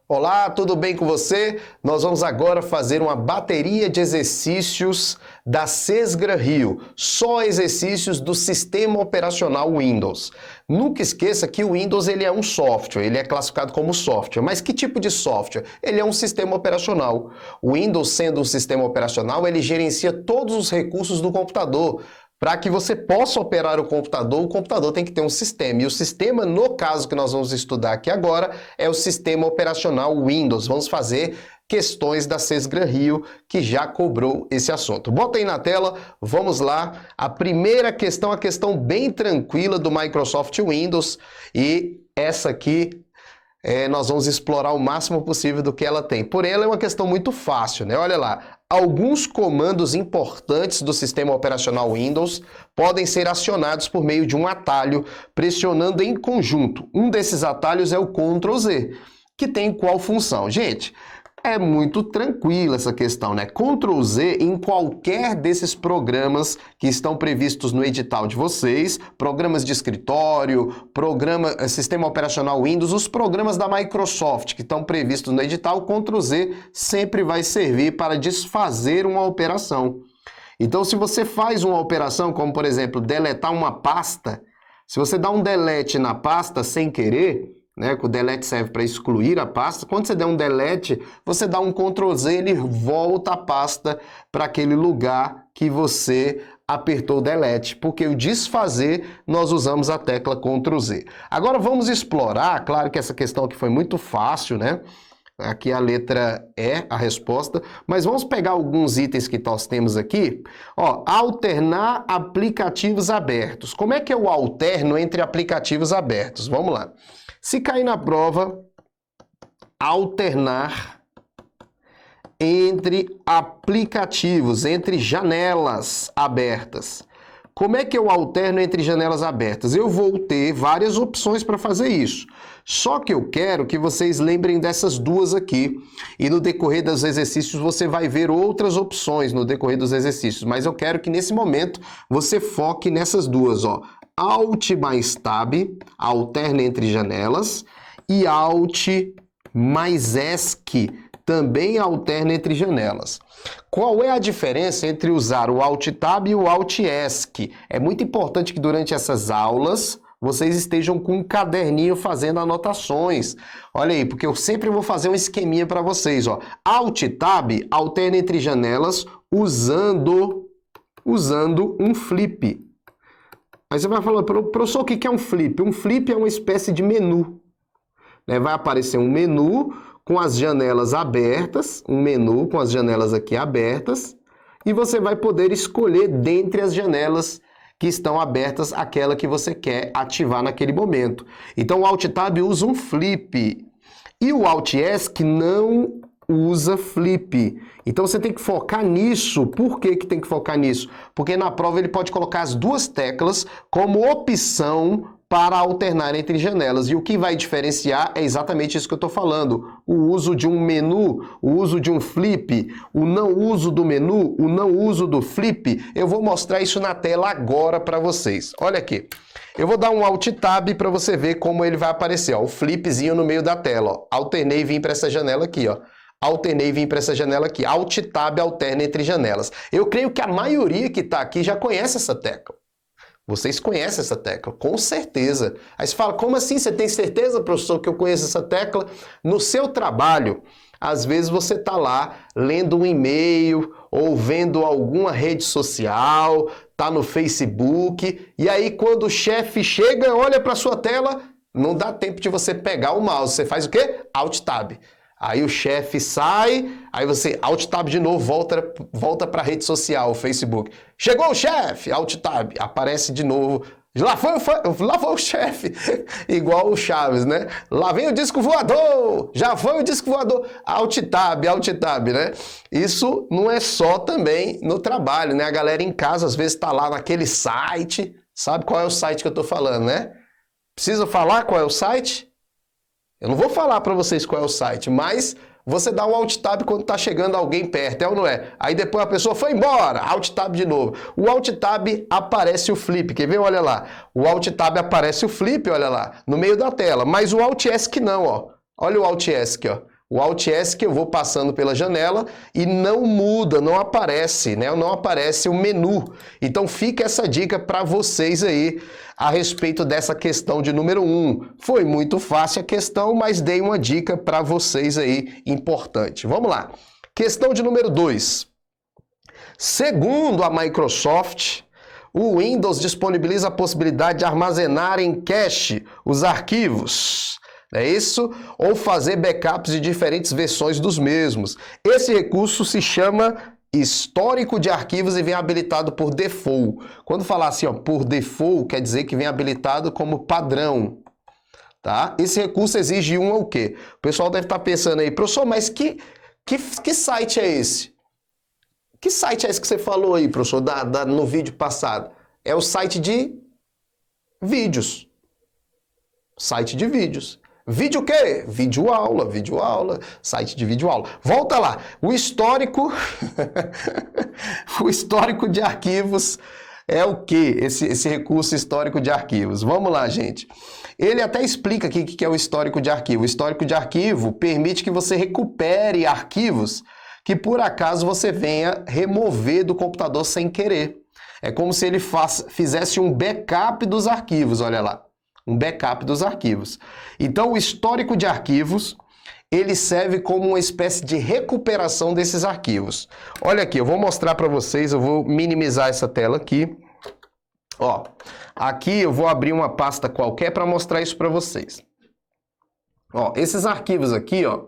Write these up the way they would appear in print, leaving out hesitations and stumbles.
Olá, tudo bem com você? Nós vamos agora fazer uma bateria de exercícios da Sesgra Rio, só exercícios do sistema operacional Windows. Nunca esqueça que o Windows ele é um software, ele é classificado como software. Mas que tipo de software? Ele é um sistema operacional. O Windows, sendo um sistema operacional, ele gerencia todos os recursos do computador. Para que você possa operar o computador tem que ter um sistema. E o sistema, no caso que nós vamos estudar aqui agora, é o sistema operacional Windows. Vamos fazer questões da Sesgra Rio, que já cobrou esse assunto. Bota aí na tela, vamos lá. A primeira questão, a questão bem tranquila do Microsoft Windows. E essa aqui nós vamos explorar o máximo possível do que ela tem. Porém, ela é uma questão muito fácil, né? Olha lá. Alguns comandos importantes do sistema operacional Windows podem ser acionados por meio de um atalho, pressionando em conjunto. Um desses atalhos é o Ctrl Z, que tem qual função? Gente, é muito tranquila essa questão, né? Ctrl Z em qualquer desses programas que estão previstos no edital de vocês, programas de escritório, sistema operacional Windows, os programas da Microsoft que estão previstos no edital, Ctrl Z sempre vai servir para desfazer uma operação. Então, se você faz uma operação, como por exemplo, deletar uma pasta, se você dá um delete na pasta sem querer, né, que o delete serve para excluir a pasta. Quando você der um delete, você dá um Ctrl Z, ele volta a pasta para aquele lugar que você apertou o delete, porque o desfazer nós usamos a tecla Ctrl Z. Agora vamos explorar, claro que essa questão aqui foi muito fácil, né? Aqui a letra E, a resposta, mas vamos pegar alguns itens que nós temos aqui. Ó, alternar aplicativos abertos. Como é que eu alterno entre aplicativos abertos? Vamos lá. Se cair na prova, alternar entre aplicativos, entre janelas abertas. Como é que eu alterno entre janelas abertas? Eu vou ter várias opções para fazer isso. Só que eu quero que vocês lembrem dessas duas aqui. E no decorrer dos exercícios você vai ver outras opções no decorrer dos exercícios. Mas eu quero que nesse momento você foque nessas duas, ó. Alt mais Tab, alterna entre janelas, e Alt mais ESC, também alterna entre janelas. Qual é a diferença entre usar o Alt Tab e o Alt ESC? É muito importante que durante essas aulas vocês estejam com um caderninho fazendo anotações. Olha aí, porque eu sempre vou fazer um esqueminha para vocês, ó. Alt Tab alterna entre janelas usando um flip. Aí você vai falar, professor, o que é um flip? Um flip é uma espécie de menu. Né? Vai aparecer um menu com as janelas abertas, um menu com as janelas aqui abertas, e você vai poder escolher dentre as janelas que estão abertas aquela que você quer ativar naquele momento. Então o Alt Tab usa um flip e o Alt ESC não usa flip. Então você tem que focar nisso. Por que tem que focar nisso? Porque na prova ele pode colocar as duas teclas como opção para alternar entre janelas. E o que vai diferenciar é exatamente isso que eu estou falando. O uso de um menu, o uso de um flip, o não uso do menu, o não uso do flip. Eu vou mostrar isso na tela agora para vocês. Olha aqui. Eu vou dar um Alt Tab para você ver como ele vai aparecer. Ó, o flipzinho no meio da tela. Ó. Alternei e vim para essa janela aqui, ó. Alternei e vim para essa janela aqui. Alt Tab alterna entre janelas. Eu creio que a maioria que está aqui já conhece essa tecla. Vocês conhecem essa tecla, com certeza. Aí você fala, como assim? Você tem certeza, professor, que eu conheço essa tecla? No seu trabalho, às vezes você está lá lendo um e-mail ou vendo alguma rede social, está no Facebook, e aí quando o chefe chega, olha para a sua tela, não dá tempo de você pegar o mouse. Você faz o quê? Alt Tab. Aí o chefe sai, aí você Alt Tab de novo, volta para a rede social, o Facebook. Chegou o chefe, Alt Tab, aparece de novo. Lá foi o chefe, igual o Chaves, né? Lá vem o disco voador, já foi o disco voador. Alt Tab, né? Isso não é só também no trabalho, né? A galera em casa às vezes está lá naquele site, sabe qual é o site que eu estou falando, né? Precisa falar qual é o site? Eu não vou falar para vocês qual é o site, mas você dá um Alt Tab quando está chegando alguém perto, é ou não é? Aí depois a pessoa foi embora, Alt Tab de novo. O Alt Tab aparece o flip, quer ver? Olha lá. O Alt Tab aparece o flip, olha lá, no meio da tela, mas o Alt ESC não, ó. Olha o Alt ESC, ó. O Alt S que eu vou passando pela janela e não muda, não aparece, né? Não aparece o menu. Então fica essa dica para vocês aí a respeito dessa questão de número 1. Foi muito fácil a questão, mas dei uma dica para vocês aí importante. Vamos lá. Questão de número 2. Segundo a Microsoft, o Windows disponibiliza a possibilidade de armazenar em cache os arquivos. É isso? Ou fazer backups de diferentes versões dos mesmos. Esse recurso se chama histórico de arquivos e vem habilitado por default. Quando falar assim, ó, por default, quer dizer que vem habilitado como padrão. Tá? Esse recurso exige o quê? O pessoal deve estar pensando aí, professor, mas que site é esse? Que site é esse que você falou aí, professor, no vídeo passado? É o site de vídeos. Site de vídeos. Vídeo o quê? Vídeo aula, site de vídeo aula. Volta lá. O histórico o histórico de arquivos é o quê? Esse recurso histórico de arquivos. Vamos lá, gente. Ele até explica aqui o que é o histórico de arquivo. O histórico de arquivo permite que você recupere arquivos que por acaso você venha remover do computador sem querer. É como se ele fizesse um backup dos arquivos, olha lá. Um backup dos arquivos. Então, o histórico de arquivos, ele serve como uma espécie de recuperação desses arquivos. Olha aqui, eu vou mostrar para vocês, eu vou minimizar essa tela aqui. Ó, aqui eu vou abrir uma pasta qualquer para mostrar isso para vocês. Ó, esses arquivos aqui, ó,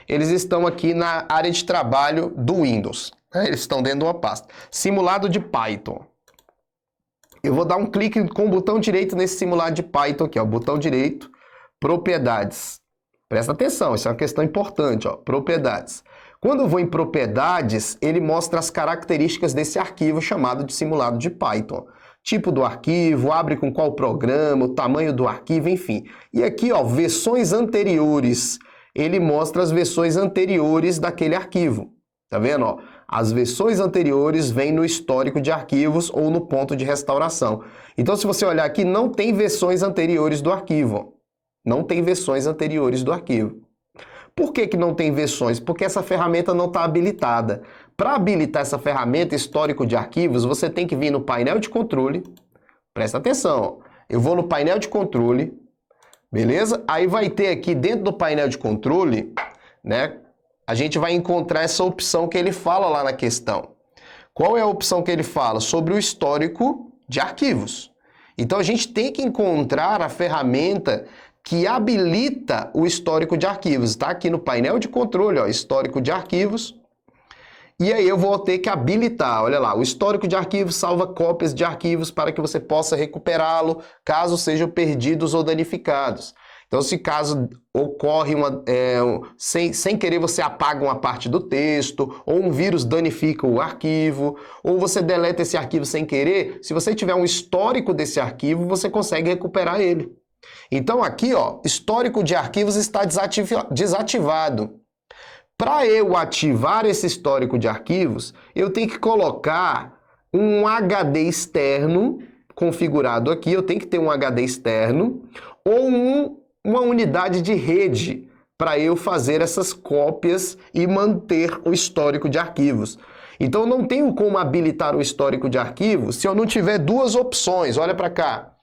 eles estão aqui na área de trabalho do Windows. Eles estão dentro de uma pasta. Simulado de Python. Eu vou dar um clique com o botão direito nesse simulado de Python aqui, ó, botão direito, propriedades. Presta atenção, isso é uma questão importante, ó, propriedades. Quando eu vou em propriedades, ele mostra as características desse arquivo chamado de simulado de Python. Tipo do arquivo, abre com qual programa, o tamanho do arquivo, enfim. E aqui, ó, versões anteriores. Ele mostra as versões anteriores daquele arquivo. Tá vendo, ó? As versões anteriores vêm no histórico de arquivos ou no ponto de restauração. Então, se você olhar aqui, não tem versões anteriores do arquivo. Não tem versões anteriores do arquivo. Por que não tem versões? Porque essa ferramenta não está habilitada. Para habilitar essa ferramenta histórico de arquivos, você tem que vir no painel de controle. Presta atenção, ó. Eu vou no painel de controle, beleza? Aí vai ter aqui dentro do painel de controle, né? A gente vai encontrar essa opção que ele fala lá na questão. Qual é a opção que ele fala? Sobre o histórico de arquivos. Então a gente tem que encontrar a ferramenta que habilita o histórico de arquivos. Está aqui no painel de controle, ó, histórico de arquivos. E aí eu vou ter que habilitar, olha lá, o histórico de arquivos salva cópias de arquivos para que você possa recuperá-lo caso sejam perdidos ou danificados. Então, se caso ocorre sem querer você apaga uma parte do texto, ou um vírus danifica o arquivo, ou você deleta esse arquivo sem querer, se você tiver um histórico desse arquivo, você consegue recuperar ele. Então aqui, ó, histórico de arquivos está desativado. Para eu ativar esse histórico de arquivos, eu tenho que colocar um HD externo configurado aqui, eu tenho que ter um HD externo, ou uma unidade de rede para eu fazer essas cópias e manter o histórico de arquivos. Então, eu não tenho como habilitar o histórico de arquivos se eu não tiver duas opções. Olha para cá.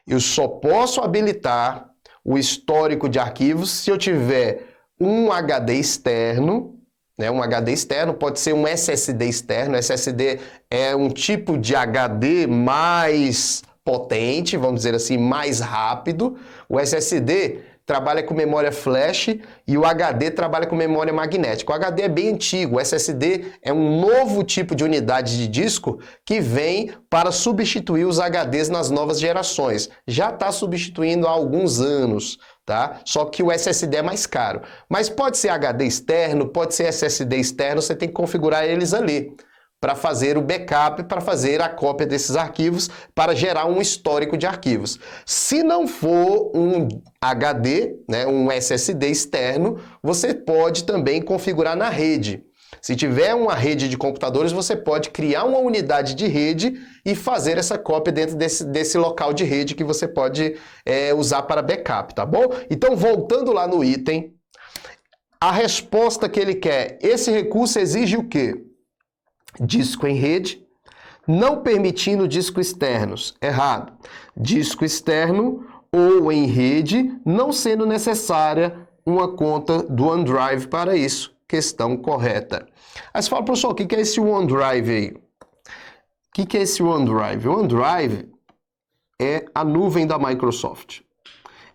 Eu só posso habilitar o histórico de arquivos se eu tiver um HD externo, né? Um HD externo pode ser um SSD externo. SSD é um tipo de HD mais potente, vamos dizer assim, mais rápido. O SSD trabalha com memória flash e o HD trabalha com memória magnética. O HD é bem antigo, o SSD é um novo tipo de unidade de disco que vem para substituir os HDs nas novas gerações. Já está substituindo há alguns anos, tá? Só que o SSD é mais caro. Mas pode ser HD externo, pode ser SSD externo, você tem que configurar eles ali para fazer o backup, para fazer a cópia desses arquivos, para gerar um histórico de arquivos. Se não for um HD, né, um SSD externo, você pode também configurar na rede. Se tiver uma rede de computadores, você pode criar uma unidade de rede e fazer essa cópia dentro desse local de rede que você pode usar para backup, tá bom? Então, voltando lá no item, A resposta que ele quer, esse recurso exige o quê? Disco em rede, não permitindo discos externos. Errado. Disco externo ou em rede, não sendo necessária uma conta do OneDrive para isso. Questão correta. Aí você fala, professor, o que é esse OneDrive aí? O que é esse OneDrive? O OneDrive é a nuvem da Microsoft.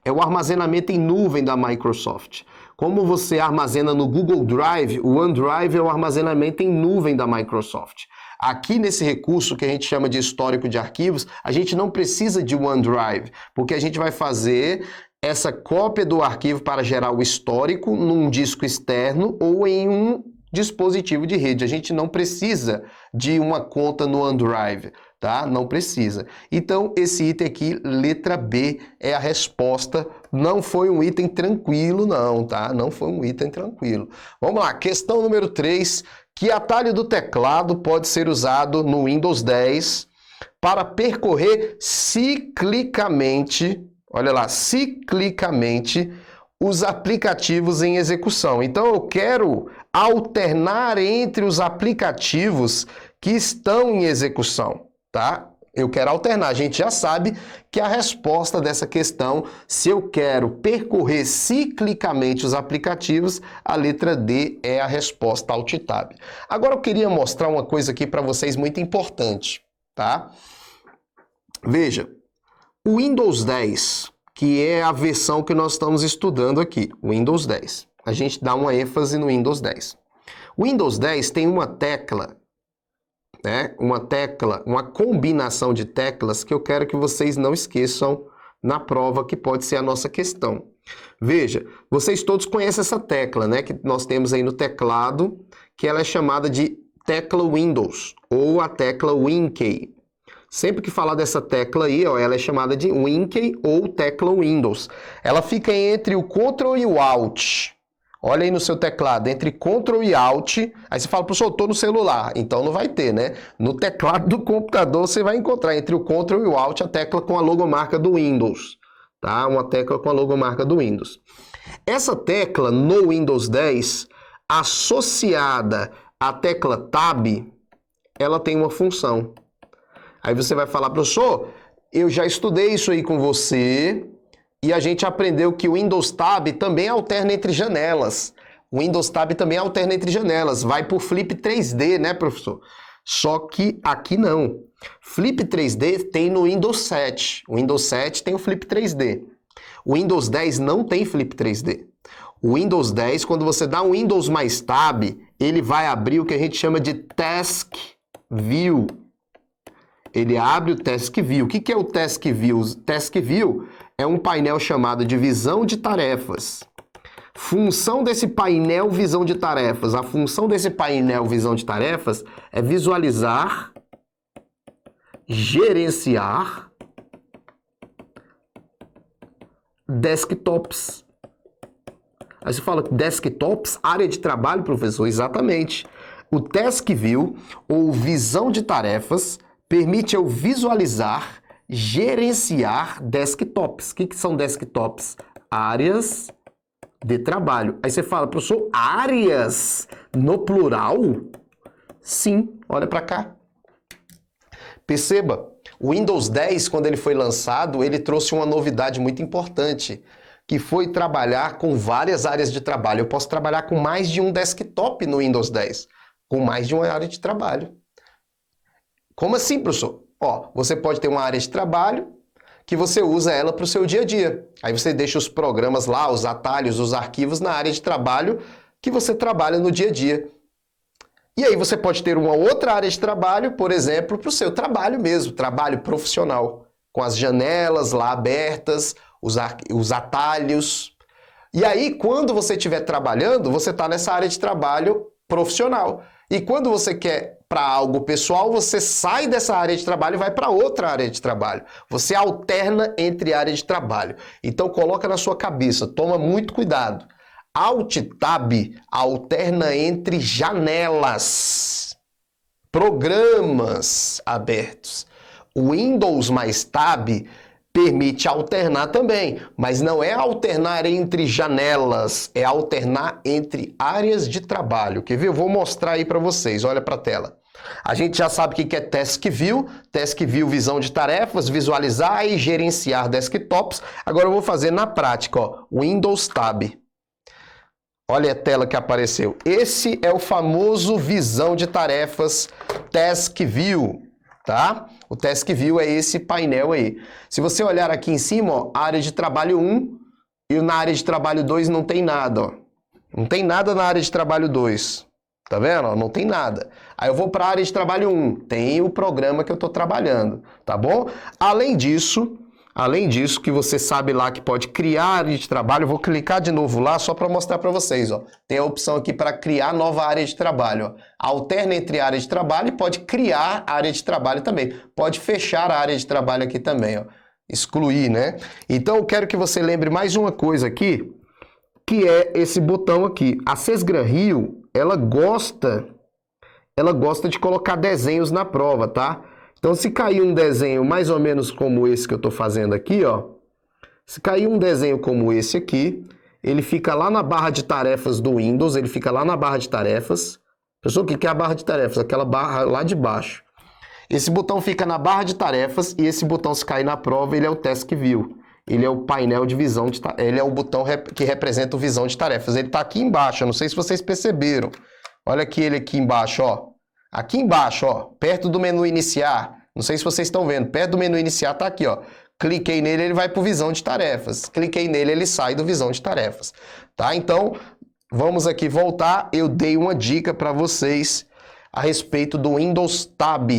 É o armazenamento em nuvem da Microsoft. Como você armazena no Google Drive, o OneDrive é o armazenamento em nuvem da Microsoft. Aqui nesse recurso que a gente chama de histórico de arquivos, a gente não precisa de OneDrive, porque a gente vai fazer essa cópia do arquivo para gerar o histórico num disco externo ou em um dispositivo de rede. A gente não precisa de uma conta no OneDrive, tá? Não precisa. Então, esse item aqui, letra B, é a resposta. Não foi um item tranquilo, não, tá? Não foi um item tranquilo. Vamos lá, questão número 3. Que atalho do teclado pode ser usado no Windows 10 para percorrer ciclicamente, olha lá, ciclicamente, os aplicativos em execução. Então, eu quero alternar entre os aplicativos que estão em execução, tá? Eu quero alternar. A gente já sabe que a resposta dessa questão, se eu quero percorrer ciclicamente os aplicativos, a letra D é a resposta Alt-Tab. Agora, eu queria mostrar uma coisa aqui para vocês muito importante, tá? Veja, o Windows 10... que é a versão que nós estamos estudando aqui, o Windows 10. A gente dá uma ênfase no Windows 10. O Windows 10 tem uma tecla, né? Uma combinação de teclas que eu quero que vocês não esqueçam na prova, que pode ser a nossa questão. Veja, vocês todos conhecem essa tecla, né? Que nós temos aí no teclado, que ela é chamada de tecla Windows, ou a tecla WinKey. Sempre que falar dessa tecla aí, ó, ela é chamada de WinKey ou tecla Windows. Ela fica entre o Ctrl e o Alt. Olha aí no seu teclado, entre Ctrl e Alt. Aí você fala, professor, eu estou no celular. Então não vai ter, né? No teclado do computador você vai encontrar entre o Ctrl e o Alt a tecla com a logomarca do Windows. Tá? Uma tecla com a logomarca do Windows. Essa tecla no Windows 10, associada à tecla Tab, ela tem uma função. Aí você vai falar, professor, eu já estudei isso aí com você e a gente aprendeu que o Windows Tab também alterna entre janelas. O Windows Tab também alterna entre janelas. Vai por Flip 3D, né, professor? Só que aqui não. Flip 3D tem no Windows 7. O Windows 7 tem o Flip 3D. O Windows 10 não tem Flip 3D. O Windows 10, quando você dá um Windows mais Tab, ele vai abrir o que a gente chama de Task View. Ele abre o Task View. O que é o Task View? O Task View é um painel chamado de visão de tarefas. Função desse painel visão de tarefas. A função desse painel visão de tarefas é visualizar, gerenciar desktops. Aí você fala, desktops, área de trabalho, professor? Exatamente. O Task View, ou visão de tarefas, permite eu visualizar, gerenciar desktops. O que são desktops? Áreas de trabalho. Aí você fala, professor, áreas no plural? Sim, olha para cá. Perceba, o Windows 10, quando ele foi lançado, ele trouxe uma novidade muito importante, que foi trabalhar com várias áreas de trabalho. Eu posso trabalhar com mais de um desktop no Windows 10, com mais de uma área de trabalho. Como assim, professor? Ó, você pode ter uma área de trabalho que você usa ela para o seu dia a dia. Aí você deixa os programas lá, os atalhos, os arquivos na área de trabalho que você trabalha no dia a dia. E aí você pode ter uma outra área de trabalho, por exemplo, para o seu trabalho mesmo, trabalho profissional, com as janelas lá abertas, os atalhos. E aí, quando você estiver trabalhando, você está nessa área de trabalho profissional. E quando você quer para algo pessoal, você sai dessa área de trabalho e vai para outra área de trabalho. Você alterna entre áreas de trabalho. Então coloca na sua cabeça, toma muito cuidado. Alt-Tab alterna entre janelas, programas abertos. O Windows mais Tab Permite alternar também, mas não é alternar entre janelas, é alternar entre áreas de trabalho. Quer ver? Eu vou mostrar aí para vocês, olha para a tela. A gente já sabe o que é Task View, visão de tarefas, visualizar e gerenciar desktops. Agora eu vou fazer na prática, ó, Windows Tab. Olha a tela que apareceu. Esse é o famoso visão de tarefas Task View, tá? O Task View é esse painel aí. Se você olhar aqui em cima, ó, área de trabalho 1 e na área de trabalho 2 não tem nada, ó. Não tem nada na área de trabalho 2. Tá vendo? Não tem nada. Aí eu vou para a área de trabalho 1. Tem o programa que eu estou trabalhando, tá bom? Além disso, que você sabe lá que pode criar área de trabalho, eu vou clicar de novo lá só para mostrar para vocês, ó. Tem a opção aqui para criar nova área de trabalho, ó. Alterna entre área de trabalho e pode criar área de trabalho também. Pode fechar a área de trabalho aqui também, ó. Excluir, né? Então eu quero que você lembre mais uma coisa aqui, que é esse botão aqui. A Sesgran Rio, ela gosta de colocar desenhos na prova, tá? Então, se cair um desenho mais ou menos como esse que eu estou fazendo aqui, ó. Se cair um desenho como esse aqui, ele fica lá na barra de tarefas do Windows, ele fica lá na barra de tarefas. Pessoal, o que é a barra de tarefas? Aquela barra lá de baixo. Esse botão fica na barra de tarefas e esse botão, se cair na prova, ele é o Task View. Ele é o painel de visão de tarefas. Ele é o botão que representa o visão de tarefas. Ele está aqui embaixo, eu não sei se vocês perceberam. Olha aqui ele aqui embaixo, ó. Aqui embaixo, ó, perto do menu iniciar. Não sei se vocês estão vendo. Perto do menu iniciar tá aqui, ó. Cliquei nele, ele vai para o visão de tarefas. Cliquei nele, ele sai do visão de tarefas. Tá? Então, vamos aqui voltar. Eu dei uma dica para vocês a respeito do Windows Tab.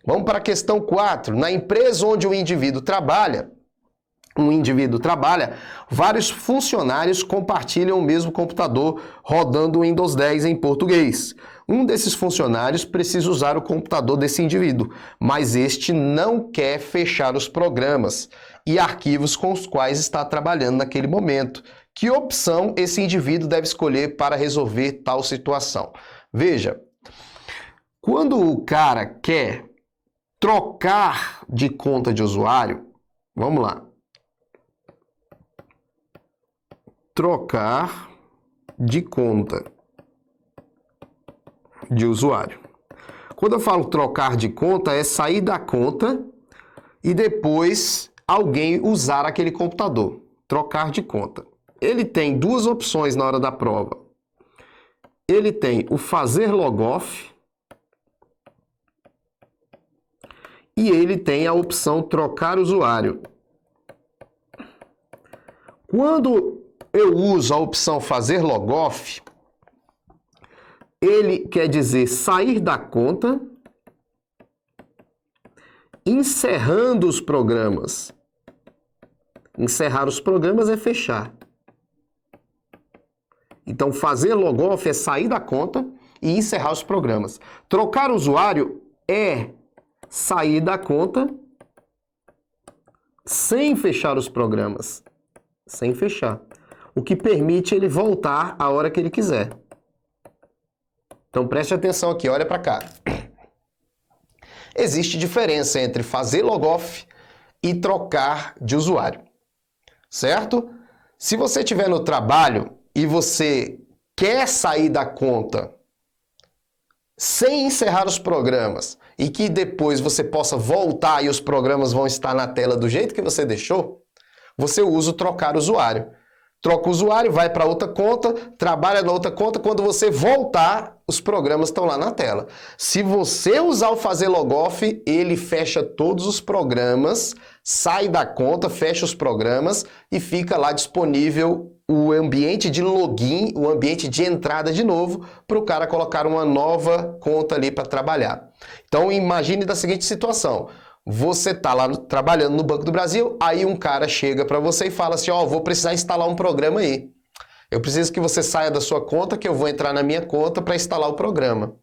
Vamos para a questão 4. Na empresa onde o indivíduo trabalha, vários funcionários compartilham o mesmo computador rodando o Windows 10 em português. Um desses funcionários precisa usar o computador desse indivíduo, mas este não quer fechar os programas e arquivos com os quais está trabalhando naquele momento. Que opção esse indivíduo deve escolher para resolver tal situação? Veja, quando o cara quer trocar de conta de usuário, vamos lá. Trocar de conta de usuário. Quando eu falo trocar de conta, é sair da conta e depois alguém usar aquele computador. Trocar de conta. Ele tem duas opções na hora da prova. Ele tem o fazer logoff e ele tem a opção trocar usuário. Quando eu uso a opção fazer logoff, ele quer dizer sair da conta, encerrando os programas. Encerrar os programas é fechar. Então, fazer logoff é sair da conta e encerrar os programas. Trocar usuário é sair da conta sem fechar os programas. Sem fechar. O que permite ele voltar a hora que ele quiser. Então preste atenção aqui, olha para cá. Existe diferença entre fazer logoff e trocar de usuário, certo? Se você estiver no trabalho e você quer sair da conta sem encerrar os programas e que depois você possa voltar e os programas vão estar na tela do jeito que você deixou, você usa o trocar usuário. Troca o usuário, vai para outra conta, trabalha na outra conta, quando você voltar, os programas estão lá na tela. Se você usar o fazer logoff, ele fecha todos os programas, sai da conta, fecha os programas e fica lá disponível o ambiente de login, o ambiente de entrada de novo, para o cara colocar uma nova conta ali para trabalhar. Então imagine da seguinte situação. Você está lá trabalhando no Banco do Brasil, aí um cara chega para você e fala assim, ó, vou precisar instalar um programa aí. Eu preciso que você saia da sua conta, que eu vou entrar na minha conta para instalar o programa.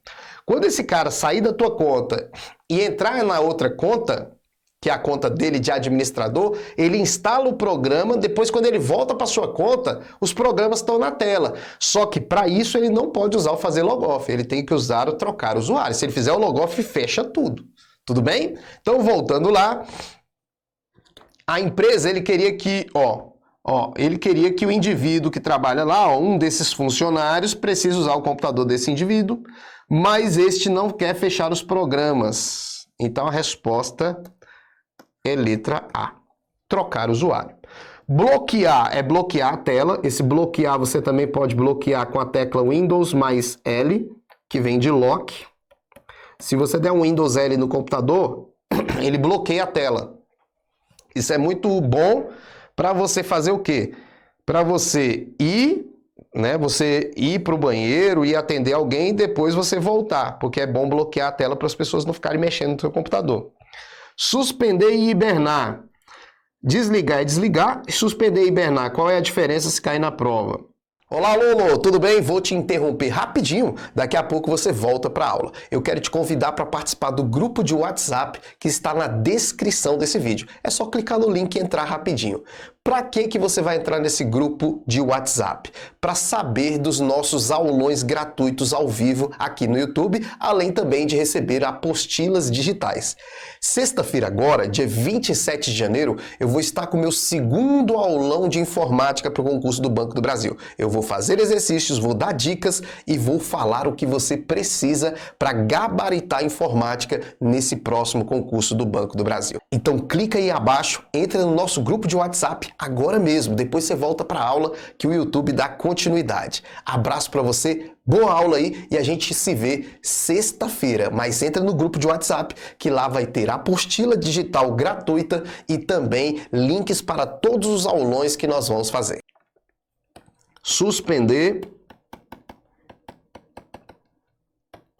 Quando esse cara sair da tua conta e entrar na outra conta, que é a conta dele de administrador, ele instala o programa, depois quando ele volta para sua conta, os programas estão na tela. Só que para isso ele não pode usar o fazer logoff, ele tem que usar o trocar usuário. Se ele fizer o logoff, fecha tudo. Tudo bem? Então, voltando lá, A empresa, ele queria que, ele queria que o indivíduo que trabalha lá, um desses funcionários, precisa usar o computador desse indivíduo, mas este não quer fechar os programas. Então a resposta é letra A, trocar usuário. Bloquear é bloquear a tela. Esse bloquear você também pode bloquear com a tecla Windows mais L, que vem de lock. Se você der um Windows L no computador, ele bloqueia a tela. Isso é muito bom para você fazer o quê? Para você ir, né? Você ir para o banheiro e atender alguém e depois você voltar, porque é bom bloquear a tela para as pessoas não ficarem mexendo no seu computador. Suspender e hibernar. Desligar é desligar, suspender e hibernar. Qual é a diferença se cair na prova? Olá, aluno, tudo bem? Vou te interromper rapidinho, daqui a pouco você volta para a aula. Eu quero te convidar para participar do grupo de WhatsApp que está na descrição desse vídeo. É só clicar no link e entrar rapidinho. Para que você vai entrar nesse grupo de WhatsApp? Para saber dos nossos aulões gratuitos ao vivo aqui no YouTube, além também de receber apostilas digitais. Sexta-feira agora, dia 27 de janeiro, eu vou estar com o meu segundo aulão de informática para o concurso do Banco do Brasil. Eu vou fazer exercícios, vou dar dicas e vou falar o que você precisa para gabaritar a informática nesse próximo concurso do Banco do Brasil. Então clica aí abaixo, entra no nosso grupo de WhatsApp agora mesmo, depois você volta para a aula que o YouTube dá continuidade. Abraço para você, boa aula aí e a gente se vê sexta-feira, mas entra no grupo de WhatsApp que lá vai ter apostila digital gratuita e também links para todos os aulões que nós vamos fazer. Suspender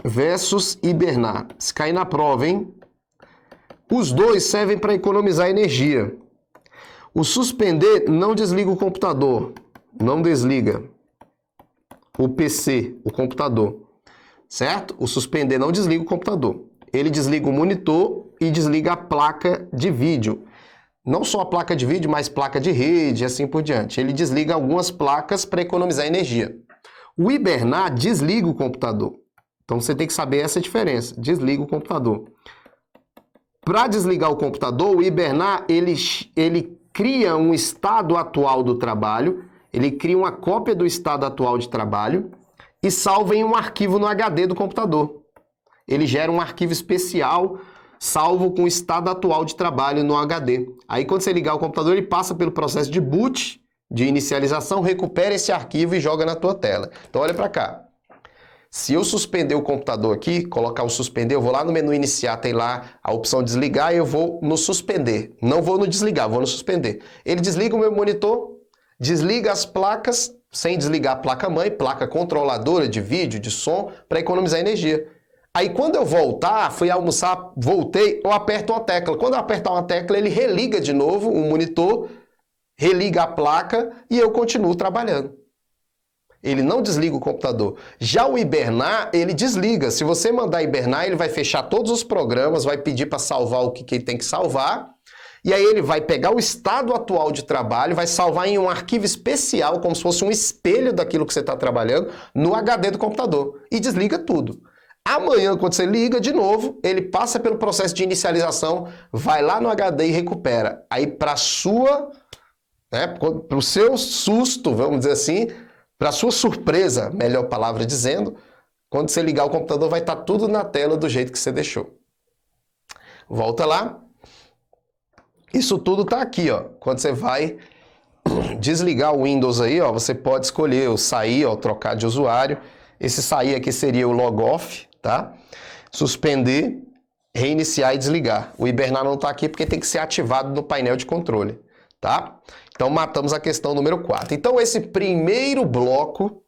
versus hibernar. Se cair na prova, hein? Os dois servem para economizar energia. O suspender não desliga o computador, não desliga o PC, o computador, certo? O suspender não desliga o computador. Ele desliga o monitor e desliga a placa de vídeo. Não só a placa de vídeo, mas placa de rede e assim por diante. Ele desliga algumas placas para economizar energia. O hibernar desliga o computador. Então você tem que saber essa diferença. Desliga o computador. Para desligar o computador, o hibernar, ele cria um estado atual do trabalho, ele cria uma cópia do estado atual de trabalho e salva em um arquivo no HD do computador. Ele gera um arquivo especial salvo com o estado atual de trabalho no HD. Aí quando você ligar o computador, ele passa pelo processo de boot, de inicialização, recupera esse arquivo e joga na tua tela. Então olha para cá. Se eu suspender o computador aqui, colocar o suspender, eu vou lá no menu iniciar, tem lá a opção desligar e eu vou no suspender. Não vou no desligar, vou no suspender. Ele desliga o meu monitor, desliga as placas, sem desligar a placa-mãe, placa controladora de vídeo, de som, para economizar energia. Aí quando eu voltar, fui almoçar, voltei, eu aperto uma tecla. Quando eu apertar uma tecla, ele religa de novo o monitor, religa a placa e eu continuo trabalhando. Ele não desliga o computador. Já o hibernar, ele desliga. Se você mandar hibernar, ele vai fechar todos os programas, vai pedir para salvar o que ele tem que salvar, e aí ele vai pegar o estado atual de trabalho, vai salvar em um arquivo especial, como se fosse um espelho daquilo que você está trabalhando, no HD do computador, e desliga tudo. Amanhã, quando você liga de novo, ele passa pelo processo de inicialização, vai lá no HD e recupera. Aí para o seu susto, vamos dizer assim, para sua surpresa, melhor palavra dizendo, quando você ligar o computador vai estar tudo na tela do jeito que você deixou. Volta lá. Isso tudo está aqui, ó. Quando você vai desligar o Windows aí, ó, você pode escolher o sair, ó, trocar de usuário. Esse sair aqui seria o log off, tá? Suspender, reiniciar e desligar. O hibernar não está aqui porque tem que ser ativado no painel de controle, tá? Então matamos a questão número 4. Então esse primeiro bloco,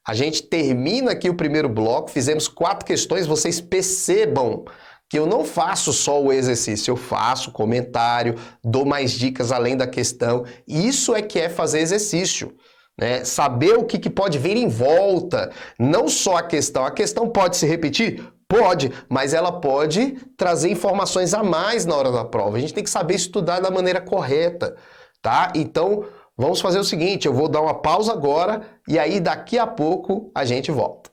a gente termina aqui o primeiro bloco, fizemos 4 questões, vocês percebam que eu não faço só o exercício, eu faço comentário, dou mais dicas além da questão. Isso é que é fazer exercício, né? Saber o que pode vir em volta, não só a questão pode se repetir? Pode, mas ela pode trazer informações a mais na hora da prova. A gente tem que saber estudar da maneira correta, tá? Então, vamos fazer o seguinte, eu vou dar uma pausa agora e aí daqui a pouco a gente volta.